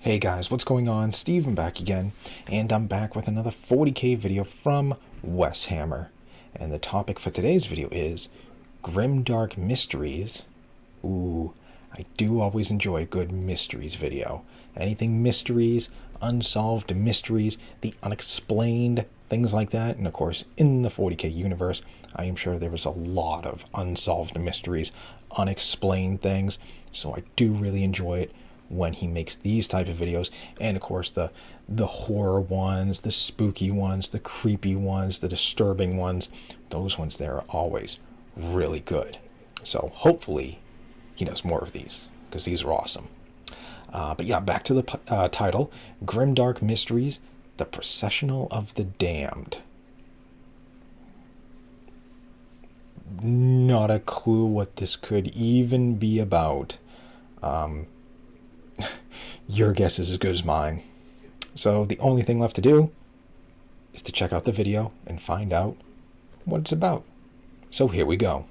Hey guys, what's going on? Steven back again, and I'm back with another 40k video from Weshammer. And the topic for today's video is Grimdark Mysteries. Ooh, I do always enjoy a good mysteries video. Anything mysteries, unsolved mysteries, the unexplained, things like that. And of course, in the 40k universe, I am sure there was a lot of unsolved mysteries, unexplained things. So I do really enjoy it when he makes these type of videos. And of course the horror ones, the spooky ones, the creepy ones, the disturbing ones, those ones there are always really good. So hopefully he does more of these, because these are awesome. But yeah, back to the title, Grimdark Mysteries, the Processional of the Damned. Not a clue what this could even be about. Your guess is as good as mine. So the only thing left to do is to check out the video and find out what it's about. So here we go.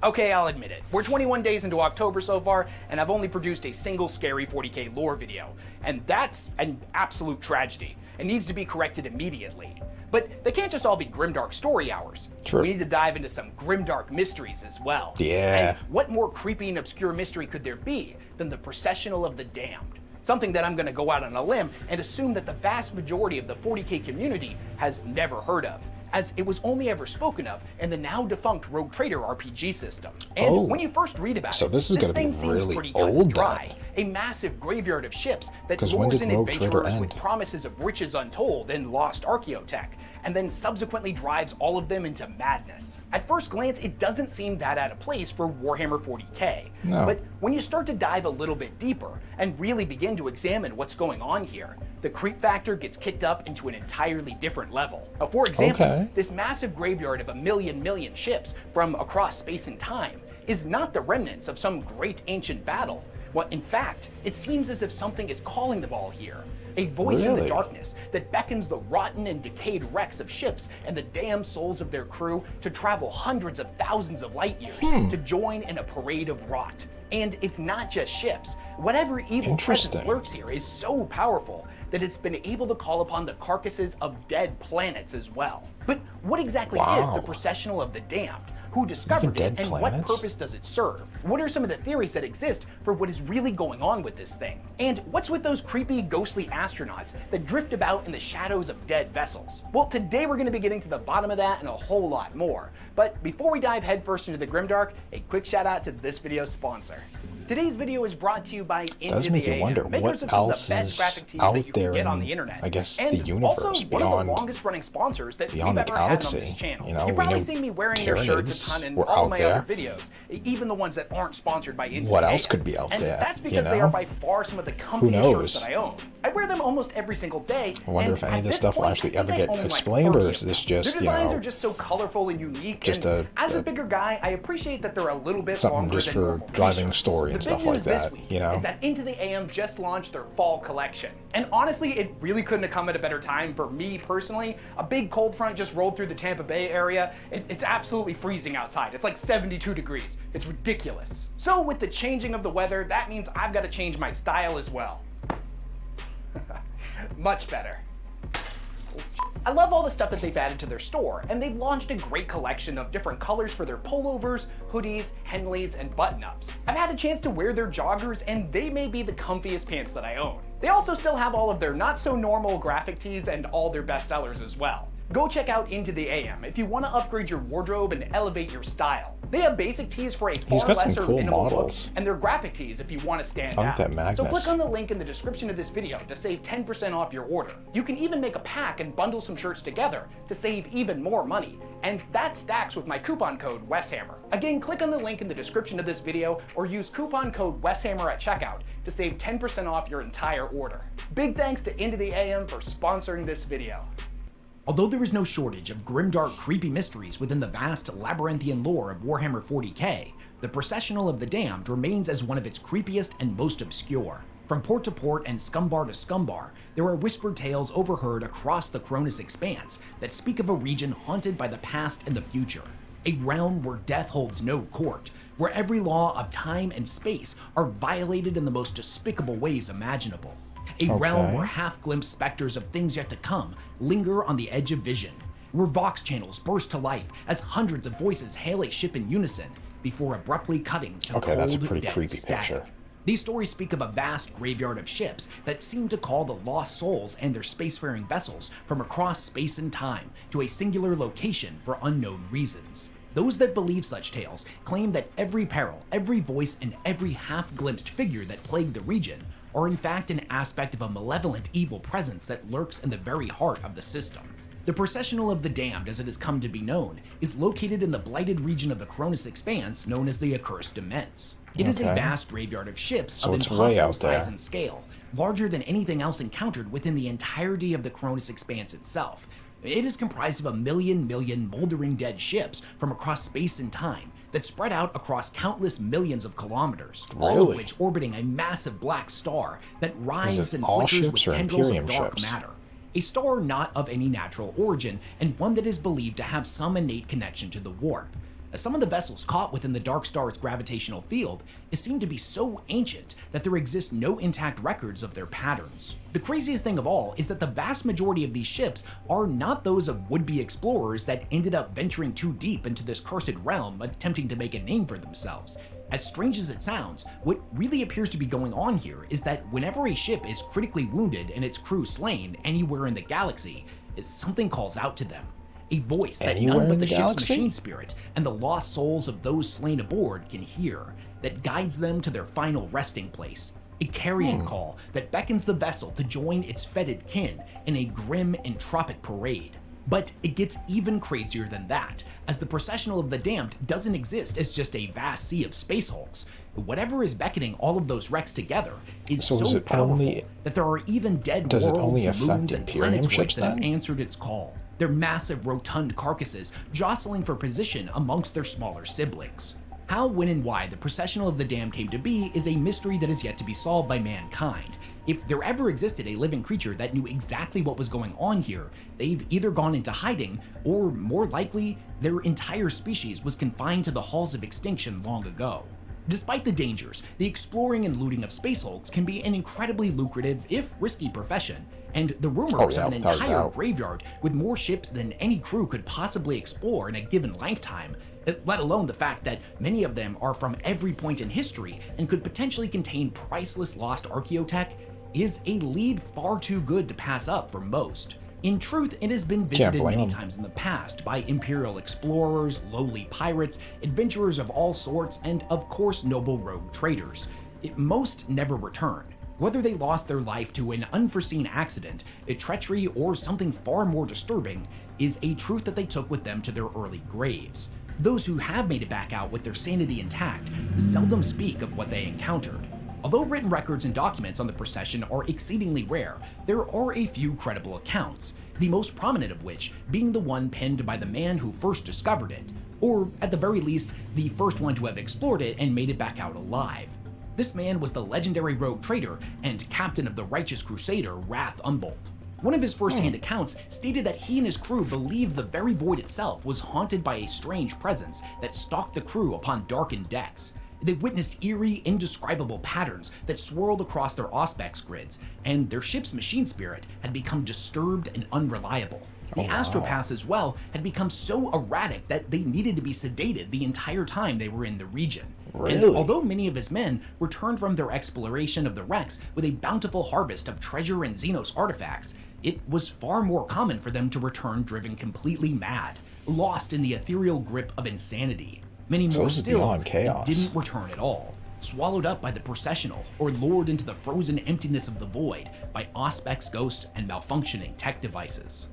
Okay, I'll admit it. We're 21 days into October so far, and I've only produced a single scary 40k lore video. And that's an absolute tragedy. It needs to be corrected immediately. But they can't just all be Grimdark story hours. True. We need to dive into some Grimdark mysteries as well. Yeah. And what more creepy and obscure mystery could there be than the Processional of the Damned? Something that I'm going to go out on a limb and assume that the vast majority of the 40k community has never heard of, as it was only ever spoken of in the now defunct Rogue Trader RPG system. And when you first read about this thing seems really pretty cut and dry. A massive graveyard of ships that lures in adventurers with promises of riches untold and lost archaeotech, and then subsequently drives all of them into madness. At first glance, it doesn't seem that out of place for Warhammer 40k. No. But when you start to dive a little bit deeper and really begin to examine what's going on here, the creep factor gets kicked up into an entirely different level. For example, this massive graveyard of a million ships from across space and time is not the remnants of some great ancient battle. Well, in fact, it seems as if something is calling them all here. A voice in the darkness that beckons the rotten and decayed wrecks of ships and the damned souls of their crew to travel hundreds of thousands of light years to join in a parade of rot. And it's not just ships. Whatever evil presence lurks here is so powerful that it's been able to call upon the carcasses of dead planets as well. But what exactly is the Processional of the Damned? Who discovered it, and what purpose does it serve? What are some of the theories that exist for what is really going on with this thing? And what's with those creepy, ghostly astronauts that drift about in the shadows of dead vessels? Well, today we're going to be getting to the bottom of that and a whole lot more. But before we dive headfirst into the Grimdark, a quick shout out to this video's sponsor. Today's video is brought to you by Does make you wonder what else is out there in, on the internet. I guess, and the universe also beyond, one of the longest running sponsors that we've ever galaxy. had on this channel. You know, You've probably seen me wearing their shirts a ton in all of my other videos, even the ones that aren't sponsored by Into What the else AM. could be out and there? That's because you they know? are by far some of the comfiest shirts that I own. I wear them almost every single day. I wonder if any of this stuff will actually ever get explained, or is this just, their designs are just so colorful and unique. Just and as a bigger guy, I appreciate that they're a little bit something longer just than for driving story and stuff like that. You know, is that Into the AM just launched their fall collection, and honestly, it really couldn't have come at a better time for me personally. A big cold front just rolled through the Tampa Bay area. It's absolutely freezing outside. It's like 72 degrees. It's ridiculous. So with the changing of the weather, that means I've got to change my style as well. Much better. I love all the stuff that they've added to their store, and they've launched a great collection of different colors for their pullovers, hoodies, Henleys, and button-ups. I've had a chance to wear their joggers, and they may be the comfiest pants that I own. They also still have all of their not-so-normal graphic tees and all their bestsellers as well. Go check out Into the AM if you want to upgrade your wardrobe and elevate your style. They have basic tees for a far lesser minimal look, and they're graphic tees if you want to stand out. So click on the link in the description of this video to save 10% off your order. You can even make a pack and bundle some shirts together to save even more money. And that stacks with my coupon code Weshammer. Again, click on the link in the description of this video or use coupon code Weshammer at checkout to save 10% off your entire order. Big thanks to Into the AM for sponsoring this video. Although there is no shortage of grimdark, creepy mysteries within the vast labyrinthian lore of Warhammer 40k, the Processional of the Damned remains as one of its creepiest and most obscure. From port to port and scumbar to scumbar, there are whispered tales overheard across the Cronus expanse that speak of a region haunted by the past and the future. A realm where death holds no court, where every law of time and space are violated in the most despicable ways imaginable. A realm where half-glimpsed specters of things yet to come linger on the edge of vision, where Vox channels burst to life as hundreds of voices hail a ship in unison before abruptly cutting to cold, that's a pretty dead creepy static. picture. These stories speak of a vast graveyard of ships that seem to call the lost souls and their spacefaring vessels from across space and time to a singular location for unknown reasons. Those that believe such tales claim that every peril, every voice, and every half-glimpsed figure that plagued the region are in fact an aspect of a malevolent evil presence that lurks in the very heart of the system. The Processional of the Damned, as it has come to be known, is located in the blighted region of the Cronus Expanse known as the Accursed Immense. It is a vast graveyard of ships of impossible size and scale, larger than anything else encountered within the entirety of the Cronus Expanse itself. It is comprised of a million moldering dead ships from across space and time that spread out across countless millions of kilometers, all of which orbiting a massive black star that writhes and flickers with tendrils of dark matter. A star not of any natural origin, and one that is believed to have some innate connection to the warp. Some of the vessels caught within the dark star's gravitational field seem to be so ancient that there exist no intact records of their patterns. The craziest thing of all is that the vast majority of these ships are not those of would-be explorers that ended up venturing too deep into this cursed realm attempting to make a name for themselves. As strange as it sounds, what really appears to be going on here is that whenever a ship is critically wounded and its crew slain anywhere in the galaxy, something calls out to them. A voice that none but the ship's machine spirit and the lost souls of those slain aboard can hear, that guides them to their final resting place. A carrion call that beckons the vessel to join its fetid kin in a grim entropic parade. But it gets even crazier than that, as the Processional of the Damned doesn't exist as just a vast sea of space hulks. Whatever is beckoning all of those wrecks together is so powerful that there are even dead worlds, moons, and planetoids that have answered its call, their massive rotund carcasses jostling for position amongst their smaller siblings. How, when, and why the Processional of the Damned came to be is a mystery that is yet to be solved by mankind. If there ever existed a living creature that knew exactly what was going on here, they've either gone into hiding, or more likely, their entire species was confined to the halls of extinction long ago. Despite the dangers, the exploring and looting of space hulks can be an incredibly lucrative, if risky, profession, and the rumors of an entire graveyard with more ships than any crew could possibly explore in a given lifetime, let alone the fact that many of them are from every point in history and could potentially contain priceless lost archaeotech, is a lead far too good to pass up for most. In truth, it has been visited many times in the past by imperial explorers, lowly pirates, adventurers of all sorts, and of course noble rogue traders. Most never return. Whether they lost their life to an unforeseen accident, a treachery, or something far more disturbing, is a truth that they took with them to their early graves. Those who have made it back out with their sanity intact seldom speak of what they encountered. Although written records and documents on the procession are exceedingly rare, there are a few credible accounts, the most prominent of which being the one penned by the man who first discovered it, or at the very least, the first one to have explored it and made it back out alive. This man was the legendary rogue trader and captain of the righteous crusader Wrath Umbolt. One of his first-hand accounts stated that he and his crew believed the very void itself was haunted by a strange presence that stalked the crew upon darkened decks. They witnessed eerie, indescribable patterns that swirled across their auspex grids, and their ship's machine spirit had become disturbed and unreliable. The astropaths as well had become so erratic that they needed to be sedated the entire time they were in the region. And although many of his men returned from their exploration of the wrecks with a bountiful harvest of treasure and Xenos artifacts, it was far more common for them to return driven completely mad, lost in the ethereal grip of insanity. Many more still didn't return at all, swallowed up by the Processional or lured into the frozen emptiness of the void by Auspex ghosts and malfunctioning tech devices.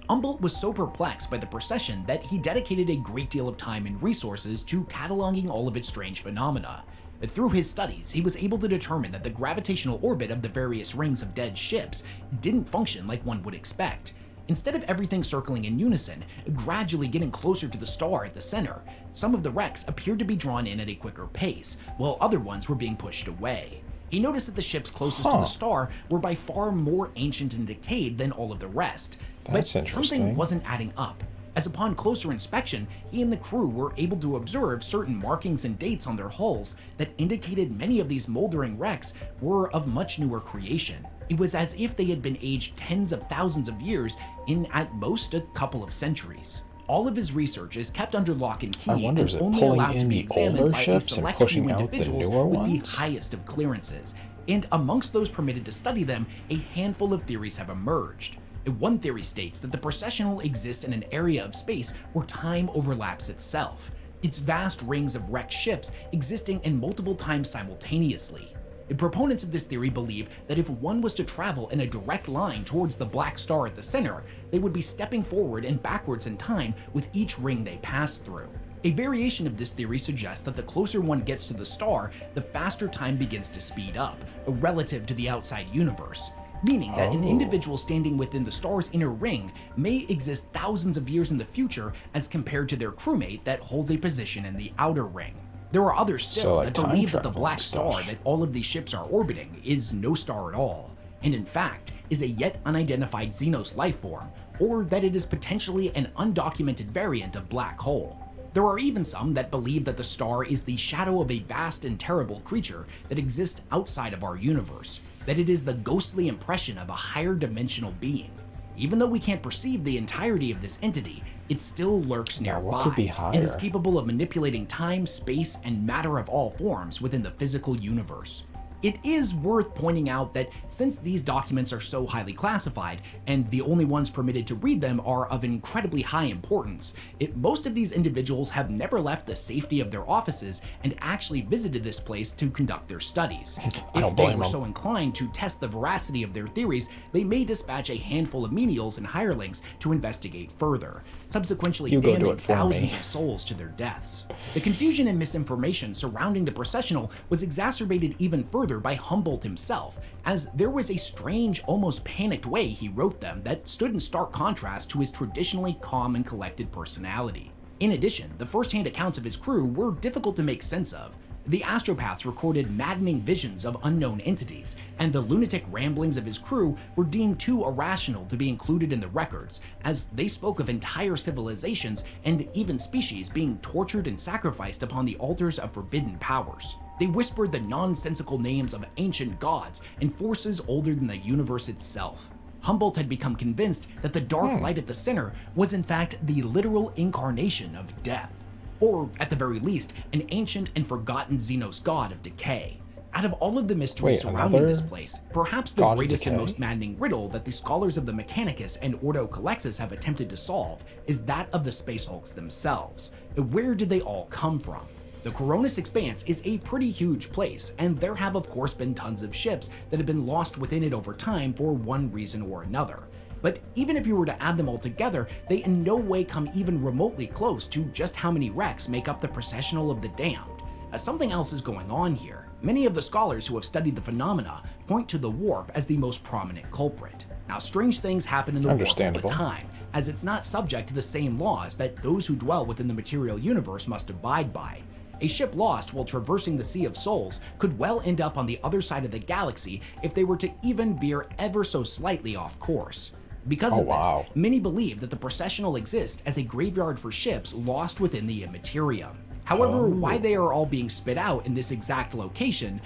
Umbolt was so perplexed by the procession that he dedicated a great deal of time and resources to cataloging all of its strange phenomena. Through his studies, he was able to determine that the gravitational orbit of the various rings of dead ships didn't function like one would expect. Instead of everything circling in unison, gradually getting closer to the star at the center, some of the wrecks appeared to be drawn in at a quicker pace, while other ones were being pushed away. He noticed that the ships closest to the star were by far more ancient and decayed than all of the rest. But something wasn't adding up. as upon closer inspection, he and the crew were able to observe certain markings and dates on their hulls that indicated many of these moldering wrecks were of much newer creation. It was as if they had been aged tens of thousands of years in at most a couple of centuries. All of his research is kept under lock and key and only allowed to be examined by a select few individuals with the highest of clearances. And amongst those permitted to study them, a handful of theories have emerged. One theory states that the Processional exists in an area of space where time overlaps itself, its vast rings of wrecked ships existing in multiple times simultaneously. The proponents of this theory believe that if one was to travel in a direct line towards the black star at the center, they would be stepping forward and backwards in time with each ring they pass through. A variation of this theory suggests that the closer one gets to the star, the faster time begins to speed up, relative to the outside universe, meaning that an individual standing within the star's inner ring may exist thousands of years in the future as compared to their crewmate that holds a position in the outer ring. There are others still that believe that the black star that all of these ships are orbiting is no star at all, and in fact is a yet unidentified Xenos life form, or that it is potentially an undocumented variant of black hole. There are even some that believe that the star is the shadow of a vast and terrible creature that exists outside of our universe, that it is the ghostly impression of a higher dimensional being. Even though we can't perceive the entirety of this entity, it still lurks nearby and is capable of manipulating time, space, and matter of all forms within the physical universe. It is worth pointing out that since these documents are so highly classified, and the only ones permitted to read them are of incredibly high importance, most of these individuals have never left the safety of their offices and actually visited this place to conduct their studies. If they were so inclined to test the veracity of their theories, they may dispatch a handful of menials and hirelings to investigate further, subsequently damning thousands of souls to their deaths. The confusion and misinformation surrounding the Processional was exacerbated even further by Humboldt himself, as there was a strange, almost panicked way he wrote them that stood in stark contrast to his traditionally calm and collected personality. In addition, the first-hand accounts of his crew were difficult to make sense of. The astropaths recorded maddening visions of unknown entities, and the lunatic ramblings of his crew were deemed too irrational to be included in the records, as they spoke of entire civilizations and even species being tortured and sacrificed upon the altars of forbidden powers. They whispered the nonsensical names of ancient gods and forces older than the universe itself. Humboldt had become convinced that the dark light at the center was in fact the literal incarnation of death, or at the very least, an ancient and forgotten Xenos god of decay. Out of all of the mysteries surrounding this place, perhaps the greatest and most maddening riddle that the scholars of the Mechanicus and Ordo Colexus have attempted to solve is that of the Space Hulks themselves. Where did they all come from? The Coronis Expanse is a pretty huge place, and there have of course been tons of ships that have been lost within it over time for one reason or another. But even if you were to add them all together, they in no way come even remotely close to just how many wrecks make up the Processional of the Damned. Something else is going on here. Many of the scholars who have studied the phenomena point to the warp as the most prominent culprit. Now, strange things happen in the warp all the time, as it's not subject to the same laws that those who dwell within the material universe must abide by. A ship lost while traversing the Sea of Souls could well end up on the other side of the galaxy if they were to even veer ever so slightly off course. Because of this, many believe that the Processional exists as a graveyard for ships lost within the Immaterium. However, why they are all being spit out in this exact location,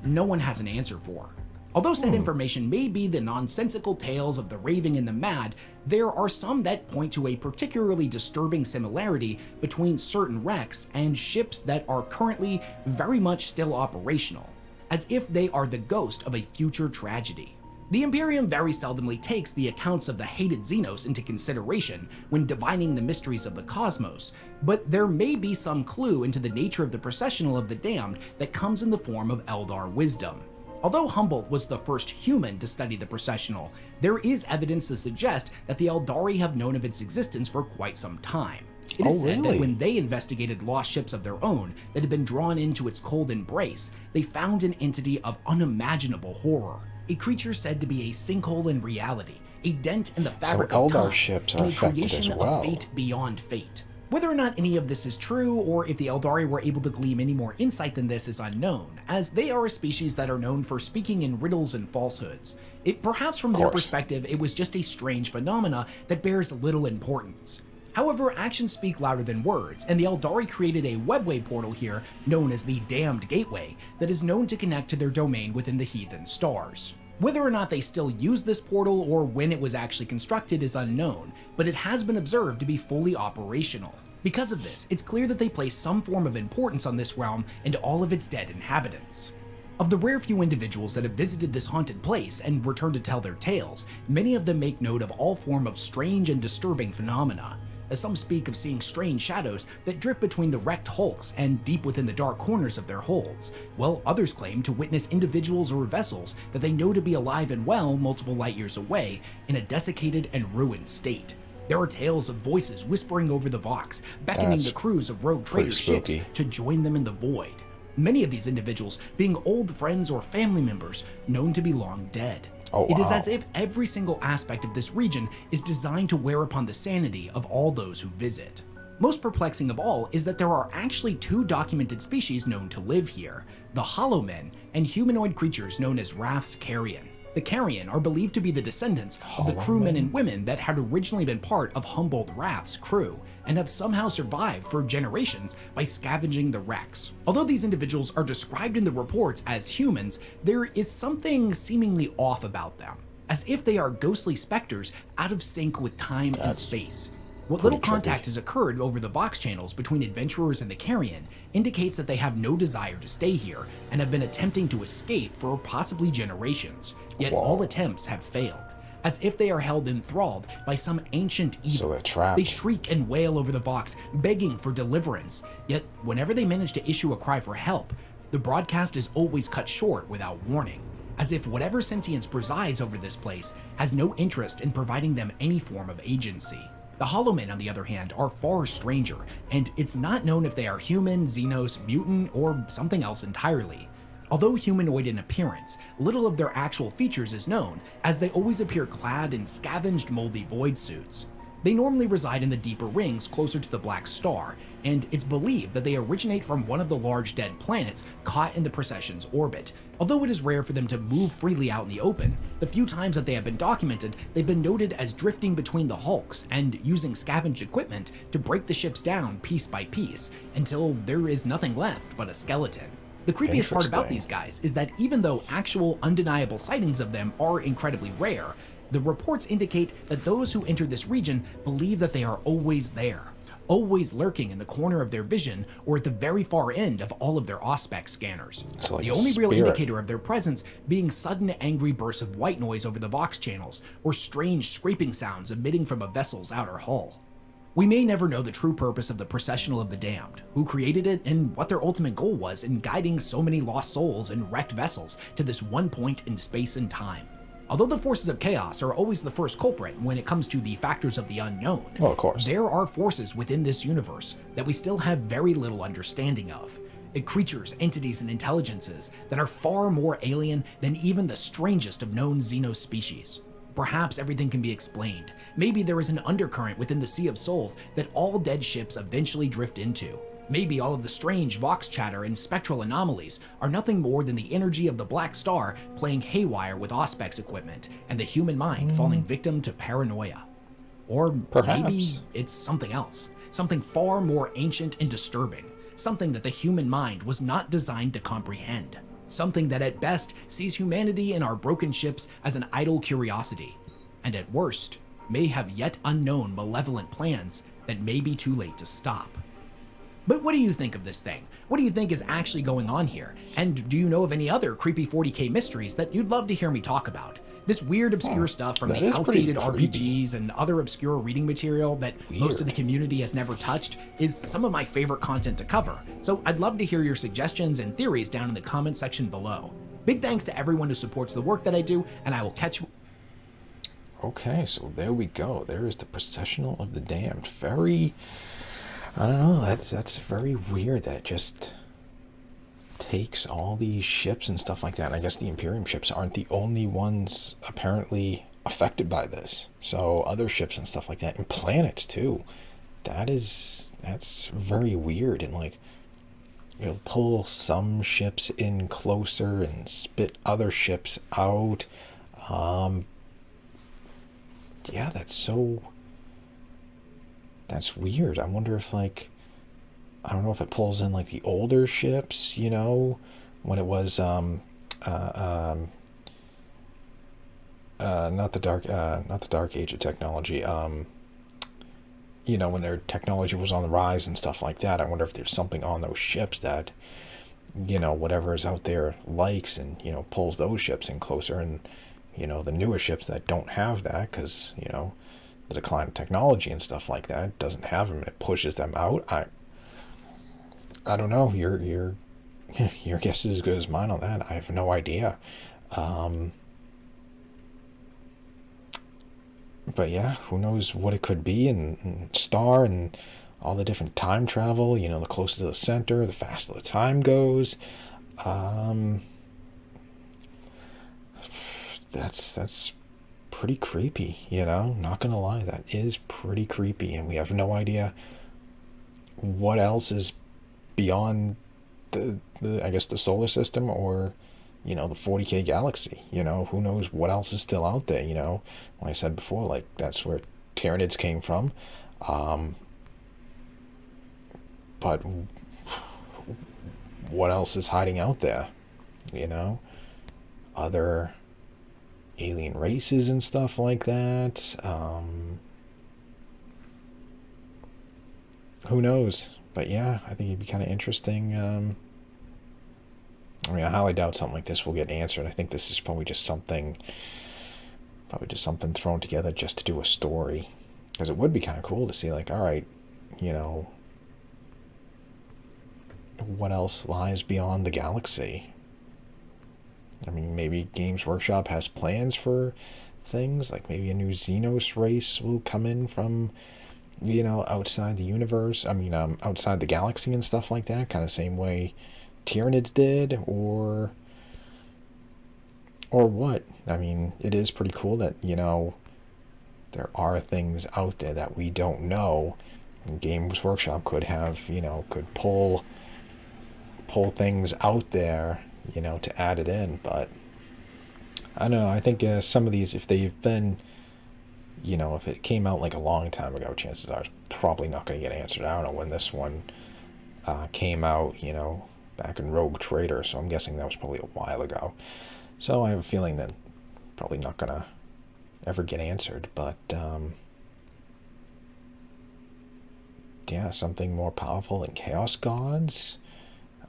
no one has an answer for. Although said information may be the nonsensical tales of the raving and the mad, there are some that point to a particularly disturbing similarity between certain wrecks and ships that are currently very much still operational, as if they are the ghost of a future tragedy. The Imperium very seldomly takes the accounts of the hated Xenos into consideration when divining the mysteries of the cosmos, but there may be some clue into the nature of the Processional of the Damned that comes in the form of Eldar wisdom. Although Humboldt was the first human to study the Processional, there is evidence to suggest that the Eldari have known of its existence for quite some time. It is said that when they investigated lost ships of their own that had been drawn into its cold embrace, they found an entity of unimaginable horror. A creature said to be a sinkhole in reality, a dent in the fabric of time, and a creation of fate beyond fate. Whether or not any of this is true, or if the Eldari were able to glean any more insight than this is unknown, as they are a species that are known for speaking in riddles and falsehoods. Perhaps from their perspective, it was just a strange phenomena that bears little importance. However, actions speak louder than words, and the Eldari created a webway portal here known as the Damned Gateway that is known to connect to their domain within the Heathen Stars. Whether or not they still use this portal or when it was actually constructed is unknown, but it has been observed to be fully operational. Because of this, it's clear that they place some form of importance on this realm and all of its dead inhabitants. Of the rare few individuals that have visited this haunted place and returned to tell their tales, many of them make note of all form of strange and disturbing phenomena, as some speak of seeing strange shadows that drift between the wrecked hulks and deep within the dark corners of their holds, while others claim to witness individuals or vessels that they know to be alive and well multiple light years away in a desiccated and ruined state. There are tales of voices whispering over the Vox, beckoning the crews of rogue trader ships to join them in the void. Many of these individuals being old friends or family members known to be long dead. Oh, wow. It is as if every single aspect of this region is designed to wear upon the sanity of all those who visit. Most perplexing of all is that there are actually two documented species known to live here, the Hollow Men and humanoid creatures known as Wrath's Carrion. The Carrion are believed to be the descendants of the crewmen and women that had originally been part of Humboldt Wrath's crew, and have somehow survived for generations by scavenging the wrecks. Although these individuals are described in the reports as humans, there is something seemingly off about them, as if they are ghostly specters out of sync with time and space. What little contact has occurred over the Vox channels between adventurers and the Carrion indicates that they have no desire to stay here and have been attempting to escape for possibly generations, yet all attempts have failed, as if they are held enthralled by some ancient evil. So they're trapped. They shriek and wail over the Vox, begging for deliverance, yet whenever they manage to issue a cry for help, the broadcast is always cut short without warning, as if whatever sentience presides over this place has no interest in providing them any form of agency. The Hollow Men, on the other hand, are far stranger, and it's not known if they are human, Xenos, mutant, or something else entirely. Although humanoid in appearance, little of their actual features is known, as they always appear clad in scavenged moldy void suits. They normally reside in the deeper rings closer to the Black Star, and it's believed that they originate from one of the large dead planets caught in the Procession's orbit. Although it is rare for them to move freely out in the open, the few times that they have been documented, they've been noted as drifting between the hulks and using scavenged equipment to break the ships down piece by piece until there is nothing left but a skeleton. The creepiest part about these guys is that even though actual undeniable sightings of them are incredibly rare, the reports indicate that those who enter this region believe that they are always there, always lurking in the corner of their vision or at the very far end of all of their Auspex scanners. Like the only real indicator of their presence being sudden angry bursts of white noise over the Vox channels or strange scraping sounds emitting from a vessel's outer hull. We may never know the true purpose of the Processional of the Damned, who created it and what their ultimate goal was in guiding so many lost souls and wrecked vessels to this one point in space and time. Although the forces of chaos are always the first culprit when it comes to the factors of the unknown, well, of course, there are forces within this universe that we still have very little understanding of. Creatures, entities, and intelligences that are far more alien than even the strangest of known Xenos species. Perhaps everything can be explained. Maybe there is an undercurrent within the Sea of Souls that all dead ships eventually drift into. Maybe all of the strange Vox chatter and spectral anomalies are nothing more than the energy of the Black Star playing haywire with Auspex equipment and the human mind falling victim to paranoia. Or maybe it's something else, something far more ancient and disturbing, something that the human mind was not designed to comprehend, something that at best sees humanity and our broken ships as an idle curiosity, and at worst may have yet unknown malevolent plans that may be too late to stop. But what do you think of this thing? What do you think is actually going on here? And do you know of any other creepy 40k mysteries that you'd love to hear me talk about? This weird, obscure stuff from the outdated RPGs and other obscure reading material that most of the community has never touched is some of my favorite content to cover. So I'd love to hear your suggestions and theories down in the comment section below. Big thanks to everyone who supports the work that I do, and I will catch you. Okay, so there we go. There is the Processional of the Damned. Very... I don't know, that's very weird that it just takes all these ships and stuff like that. And I guess the Imperium ships aren't the only ones apparently affected by this. So other ships and stuff like that, and planets too. That's very weird. And like, it'll pull some ships in closer and spit other ships out. Yeah, that's so That's weird. I wonder if, like, I don't know if it pulls in like the older ships, you know, when it was not the dark age of technology. You know, when their technology was on the rise and stuff like that. I wonder if there's something on those ships that, you know, whatever is out there likes and, you know, pulls those ships in closer, and, you know, the newer ships that don't have that because, you know, the decline of technology and stuff like that doesn't have them, it pushes them out. I don't know. Your your guess is as good as mine on that. I have no idea. But yeah, who knows what it could be, and star and all the different time travel. You know, the closer to the center, the faster the time goes. That's pretty creepy. You know, not gonna lie, that is pretty creepy, and we have no idea what else is beyond the I guess the solar system, or, you know, the 40K galaxy. You know, who knows what else is still out there. You know, like I said before, like, that's where Tyranids came from. But what else is hiding out there? You know, other alien races and stuff like that. Who knows? But yeah, I think it'd be kind of interesting. I mean, I highly doubt something like this will get answered. I think this is probably just something thrown together just to do a story. Because it would be kind of cool to see, like, all right, you know, what else lies beyond the galaxy? I mean, maybe Games Workshop has plans for things, like maybe a new Xenos race will come in from, you know, outside the universe. I mean, outside the galaxy and stuff like that, kind of same way Tyranids did, or what. I mean, it is pretty cool that, you know, there are things out there that we don't know. And Games Workshop could have, you know, could pull things out there, you know, to add it in. But I don't know. I think some of these, if they've been, you know, if it came out like a long time ago, chances are it's probably not going to get answered. I don't know when this one came out, you know, back in Rogue Trader, so I'm guessing that was probably a while ago. So I have a feeling that probably not going to ever get answered. But yeah, something more powerful than Chaos Gods.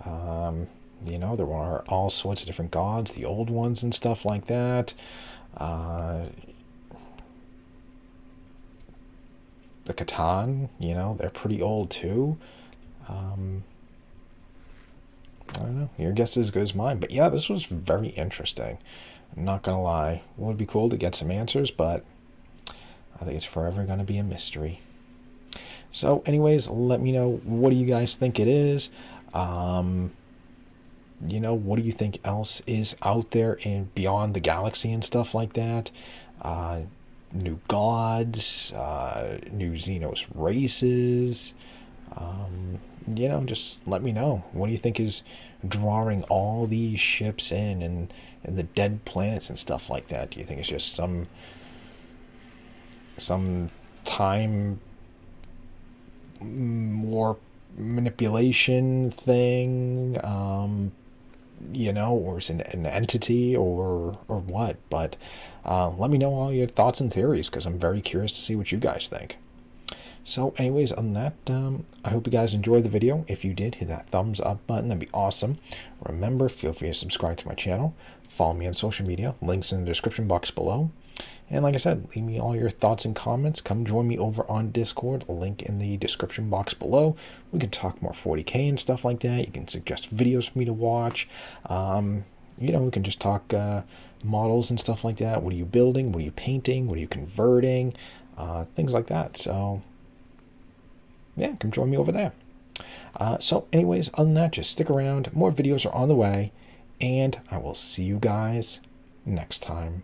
You know, there are all sorts of different gods, the old ones and stuff like that. The Catan, you know, they're pretty old too. I don't know. Your guess is as good as mine. But yeah, this was very interesting. I'm not going to lie. It would be cool to get some answers, but I think it's forever going to be a mystery. So anyways, let me know, what do you guys think it is? You know, what do you think else is out there and beyond the galaxy and stuff like that? New gods, new Xenos races. You know, just let me know. What do you think is drawing all these ships in, and the dead planets and stuff like that? Do you think it's just some time warp manipulation thing? You know, or is it an entity, or what? But let me know all your thoughts and theories, because I'm very curious to see what you guys think. So anyways, on that, I hope you guys enjoyed the video. If you did, hit that thumbs up button. That'd be awesome. Remember, feel free to subscribe to my channel. Follow me on social media. Links in the description box below. And like I said, leave me all your thoughts and comments. Come join me over on Discord. A link in the description box below. We can talk more 40K and stuff like that. You can suggest videos for me to watch. You know, we can just talk models and stuff like that. What are you building? What are you painting? What are you converting? Things like that. So yeah, come join me over there. So anyways, other than that, just stick around. More videos are on the way, and I will see you guys next time.